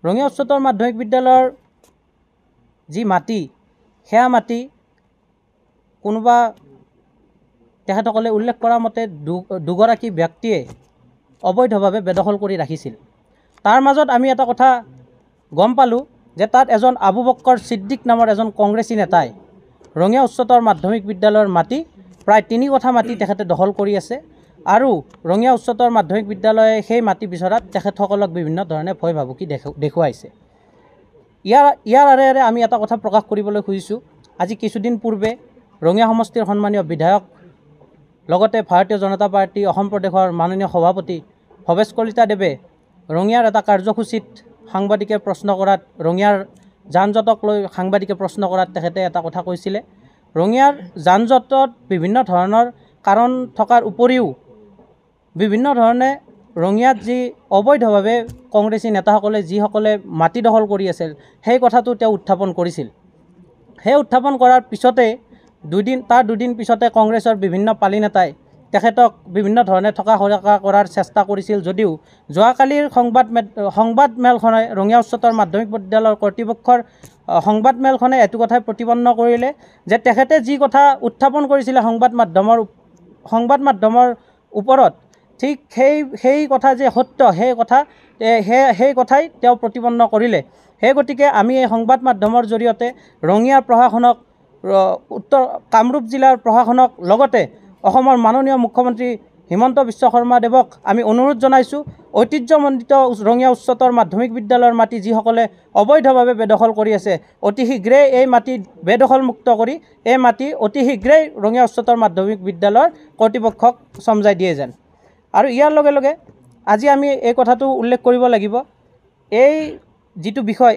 ৰঙিয়া উচ্চতৰ মাধ্যমিক বিদ্যালয়ৰ যি মাটি সেয়া মাটি কোনোবা তেখেতসকলে উল্লেখ কৰা মতে দুগৰাকী ব্যক্তিয়ে অবৈধভাৱে বেদখল কৰি ৰাখিছিল। তাৰ মাজত আমি এটা কথা গম পালোঁ যে তাত এজন আবু বক্কৰ ছিদ্দিক নামৰ এজন কংগ্ৰেছী নেতাই ৰঙিয়া উচ্চতৰ মাধ্যমিক বিদ্যালয়ৰ মাটি প্ৰায় ৩ কঠা মাটি তেখেতে দখল কৰি আছে আৰু ৰঙিয়া উচ্চতৰ মাধ্যমিক বিদ্যালয়ে সেই মাটি বিচৰাত তেখেতসকলক বিভিন্ন ধৰণে ভয় ভাবুকি দেখুৱাইছে। ইয়াৰ আঁৰে আমি এটা কথা প্ৰকাশ কৰিবলৈ খুজিছোঁ। আজি কিছুদিন পূৰ্বে ৰঙিয়া সমষ্টিৰ সন্মানীয় বিধায়ক লগতে ভাৰতীয় জনতা পাৰ্টি অসম প্ৰদেশৰ মাননীয় সভাপতি ভৱেশ কলিতাদেৱে ৰঙিয়াৰ এটা কাৰ্যসূচীত সাংবাদিকে প্ৰশ্ন কৰাত ৰঙিয়াৰ যান জঁটক লৈ সাংবাদিকে প্ৰশ্ন কৰাত তেখেতে এটা কথা কৈছিলে, ৰঙিয়াৰ যান জঁটত বিভিন্ন ধৰণৰ কাৰণ থকাৰ উপৰিও বিভিন্ন ধৰণে ৰঙিয়াত যি অবৈধভাৱে কংগ্ৰেছী নেতাসকলে যিসকলে মাটি দখল কৰি আছিল সেই কথাটো তেওঁ উত্থাপন কৰিছিল। সেই উত্থাপন কৰাৰ পিছতে দুদিন পিছতে কংগ্ৰেছৰ বিভিন্ন পালি নেতাই তেখেতক বিভিন্ন ধৰণে থকা কৰাৰ চেষ্টা কৰিছিল যদিও যোৱাকালিৰ সংবাদমেলখনে ৰঙিয়া উচ্চতৰ মাধ্যমিক বিদ্যালয়ৰ কৰ্তৃপক্ষৰ সংবাদমেলখনে এইটো কথাই প্ৰতিপন্ন কৰিলে যে তেখেতে যি কথা উত্থাপন কৰিছিলে সংবাদ মাধ্যমৰ ওপৰত ঠিক সেই কথা যে সত্য সেই কথাই তেওঁ প্ৰতিপন্ন কৰিলে। সেই গতিকে আমি এই সংবাদ মাধ্যমৰ জৰিয়তে ৰঙিয়াৰ প্ৰশাসনক কামৰূপ জিলাৰ প্ৰশাসনক লগতে অসমৰ মাননীয় মুখ্যমন্ত্ৰী হিমন্ত বিশ্ব শৰ্মা দেৱক আমি অনুৰোধ জনাইছোঁ, ঐতিহ্যমণ্ডিত ৰঙিয়া উচ্চতৰ মাধ্যমিক বিদ্যালয়ৰ মাটি যিসকলে অবৈধভাৱে বেদখল কৰি আছে অতি শীঘ্ৰেই এই মাটি বেদখলমুক্ত কৰি এই মাটি অতি শীঘ্ৰেই ৰঙিয়া উচ্চতৰ মাধ্যমিক বিদ্যালয়ৰ কৰ্তৃপক্ষক চমজাই দিয়ে যেন। আৰু ইয়াৰ লগে লগে আজি আমি এই কথাটো উল্লেখ কৰিব লাগিব, এই যিটো বিষয়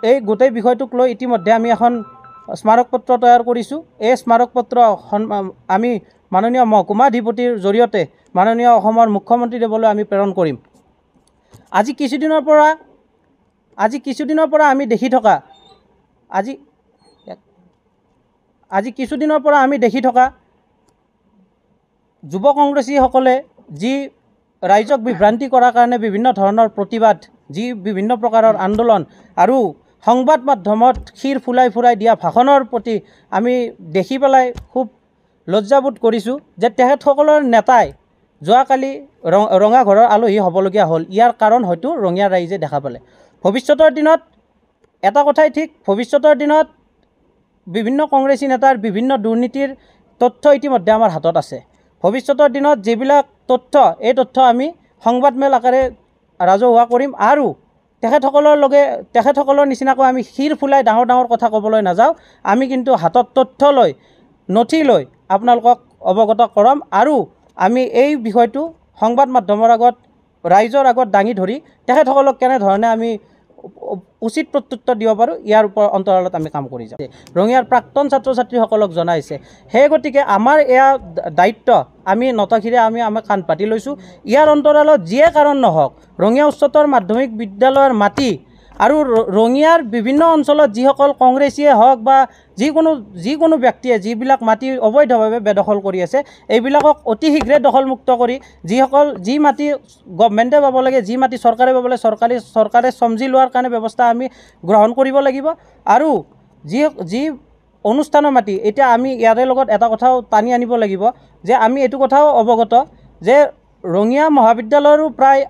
এই গোটেই বিষয়টোক লৈ ইতিমধ্যে আমি এখন স্মাৰক পত্ৰ তৈয়াৰ কৰিছোঁ। এই স্মাৰক পত্ৰ আমি মাননীয় মহকুমাধিপতিৰ জৰিয়তে মাননীয় অসমৰ মুখ্যমন্ত্ৰীদেৱলৈ আমি প্ৰেৰণ কৰিম। আজি কিছুদিনৰ পৰা আমি দেখি থকা যুৱ কংগ্ৰেছীসকলে যি ৰাইজক বিভ্ৰান্তি কৰাৰ কাৰণে বিভিন্ন ধৰণৰ প্ৰতিবাদ, যি বিভিন্ন প্ৰকাৰৰ আন্দোলন আৰু সংবাদ মাধ্যমত শিৰ ফুলাই দিয়া ভাষণৰ প্ৰতি আমি দেখি পেলাই খুব লজ্জাবোধ কৰিছোঁ যে তেখেতসকলৰ নেতাই যোৱাকালি ৰঙাঘৰৰ আলহী হ'বলগীয়া হ'ল। ইয়াৰ কাৰণ হয়তো ৰঙিয়াৰ ৰাইজে দেখা পালে। ভৱিষ্যতৰ দিনত এটা কথাই ঠিক, ভৱিষ্যতৰ দিনত বিভিন্ন কংগ্ৰেছী নেতাৰ বিভিন্ন দুৰ্নীতিৰ তথ্য ইতিমধ্যে আমাৰ হাতত আছে। ভৱিষ্যতৰ দিনত যিবিলাক এই তথ্য আমি সংবাদমেল আকাৰে ৰাজহুৱা কৰিম আৰু তেখেতসকলৰ নিচিনাকৈ আমি শিৰ ফুলাই ডাঙৰ কথা ক'বলৈ নাযাওঁ। আমি কিন্তু হাতত তথ্য লৈ নথি লৈ আপোনালোকক অৱগত কৰাম আৰু আমি এই বিষয়টো সংবাদ মাধ্যমৰ আগত ৰাইজৰ আগত দাঙি ধৰি তেখেতসকলক কেনেধৰণে আমি উচিত প্ৰত্যুত্তৰ দিব পাৰোঁ ইয়াৰ ওপৰত অন্তৰালত আমি কাম কৰি যাম। ৰঙিয়াৰ প্ৰাক্তন ছাত্ৰ ছাত্ৰীসকলক জনাইছে। সেই গতিকে আমাৰ এয়া দায়িত্ব, আমি নতশিৰে আমি কাণ পাতি লৈছোঁ। ইয়াৰ অন্তৰালত যিয়ে কাৰণ নহওক ৰঙিয়া উচ্চতৰ মাধ্যমিক বিদ্যালয়ৰ মাটি আৰু ৰঙিয়াৰ বিভিন্ন অঞ্চলত যিসকল কংগ্ৰেছীয়ে হওক বা যিকোনো ব্যক্তিয়ে যিবিলাক মাটি অবৈধভাৱে বেদখল কৰি আছে এইবিলাকক অতি শীঘ্ৰে দখলমুক্ত কৰি যি মাটি গভৰ্ণমেণ্টে পাব লাগে, যি মাটি চৰকাৰে পাব লাগে চৰকাৰে চমজি লোৱাৰ কাৰণে ব্যৱস্থা আমি গ্ৰহণ কৰিব লাগিব। আৰু যি অনুষ্ঠানৰ মাটি, এতিয়া আমি ইয়াৰে লগত এটা কথাও টানি আনিব লাগিব যে আমি এইটো কথাও অৱগত যে ৰঙিয়া মহাবিদ্যালয়ৰো প্ৰায়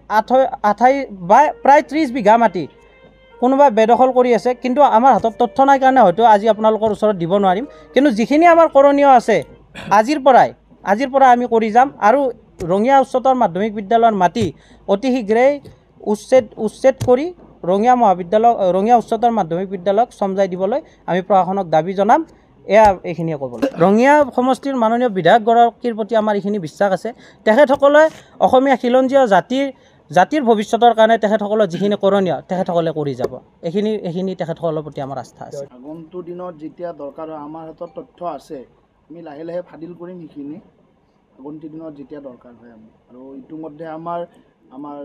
30 বিঘা মাটি কোনোবা বেদখল কৰি আছে, কিন্তু আমাৰ হাতত তথ্য নাই কাৰণে হয়তো আজি আপোনালোকৰ ওচৰত দিব নোৱাৰিম। কিন্তু যিখিনি আমাৰ কৰণীয় আছে আজিৰ পৰাই আমি কৰি যাম আৰু ৰঙিয়া উচ্চতৰ মাধ্যমিক বিদ্যালয়ৰ মাটি অতি শীঘ্ৰেই উচ্ছেদ কৰি ৰঙিয়া উচ্চতৰ মাধ্যমিক বিদ্যালয়ক চমজাই দিবলৈ আমি প্ৰশাসনক দাবী জনাম। এইখিনিয়ে ক'বলৈ ৰঙিয়া সমষ্টিৰ মাননীয় বিধায়কগৰাকীৰ প্ৰতি আমাৰ এইখিনি বিশ্বাস আছে। তেখেতসকলে অসমীয়া খিলঞ্জীয়া জাতিৰ ভৱিষ্যতৰ কাৰণে তেখেতসকলৰ যিখিনি কৰণীয় তেখেতসকলে কৰি যাব। এইখিনি তেখেতসকলৰ প্ৰতি আমাৰ আস্থা আছে। আগন্তুক দিনত যেতিয়া দৰকাৰ হয় আমাৰ হাতত তথ্য আছে, আমি লাহে ফাদিল কৰিম সেইখিনি আগন্তুক দিনত যেতিয়া দৰকাৰ হয় আমি। আৰু ইতিমধ্যে আমাৰ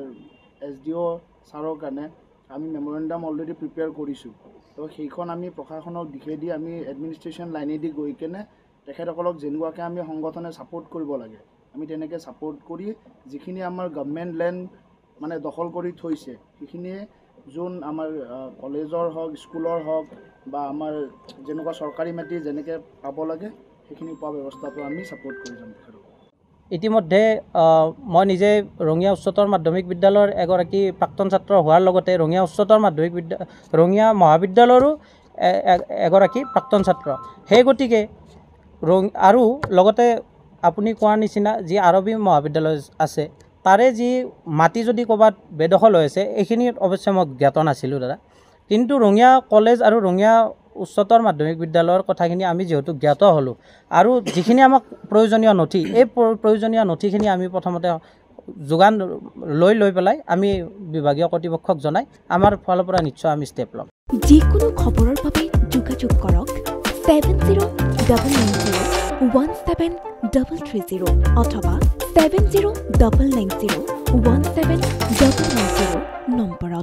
SDO ছাৰৰ কাৰণে আমি মেমৰেণ্ডাম অলৰেডি প্ৰিপেয়াৰ কৰিছোঁ। তো সেইখন আমি প্ৰশাসনক দিশে দি আমি এডমিনিষ্ট্ৰেশ্যন লাইনেদি গৈ কেনে তেখেতসকলক যেনেকুৱাকৈ আমি সংগঠনে ছাপোৰ্ট কৰিব লাগে আমি তেনেকৈ ছাপোৰ্ট কৰি যিখিনি আমাৰ গভৰ্ণমেণ্ট লেণ্ড মানে দখল কৰি থৈছে সেইখিনিয়ে যোন আমাৰ কলেজৰ হওক স্কুলৰ হওক বা আমাৰ যেনেকুৱা চৰকাৰী মাটি যেনেকৈ পাব লাগে সেইখিনি পোৱা ব্যৱস্থাটো আমি ছাপোৰ্ট কৰি যাম তেখেতক। ইতিমধ্যে মই নিজে ৰঙিয়া উচ্চতৰ মাধ্যমিক বিদ্যালয়ৰ এগৰাকী প্ৰাক্তন ছাত্ৰ হোৱাৰ লগতে ৰঙিয়া মহাবিদ্যালয়ৰো এগৰাকী প্ৰাক্তন ছাত্ৰ। সেই গতিকে আৰু লগতে আপুনি কোৱাৰ নিচিনা যি আৰবী মহাবিদ্যালয় আছে তাৰে যি মাটি যদি ক'ৰবাত বেদখল হৈ আছে এইখিনি অৱশ্যে মই জ্ঞাত নাছিলোঁ দাদা। কিন্তু ৰঙিয়া কলেজ আৰু ৰঙিয়া উচ্চতৰ মাধ্যমিক বিদ্যালয়ৰ কথাখিনি আমি যিহেতু জ্ঞাত হ'লোঁ আৰু যিখিনি আমাক প্ৰয়োজনীয় নথি এই প্ৰয়োজনীয় নথিখিনি আমি প্ৰথমতে যোগান লৈ পেলাই আমি বিভাগীয় কৰ্তৃপক্ষক জনাই আমাৰ ফালৰ পৰা নিশ্চয় আমি ষ্টেপ ল'ম। যিকোনো খবৰৰ বাবে যোগাযোগ কৰক 7099017330 অথবা 7099017990 নম্বৰত।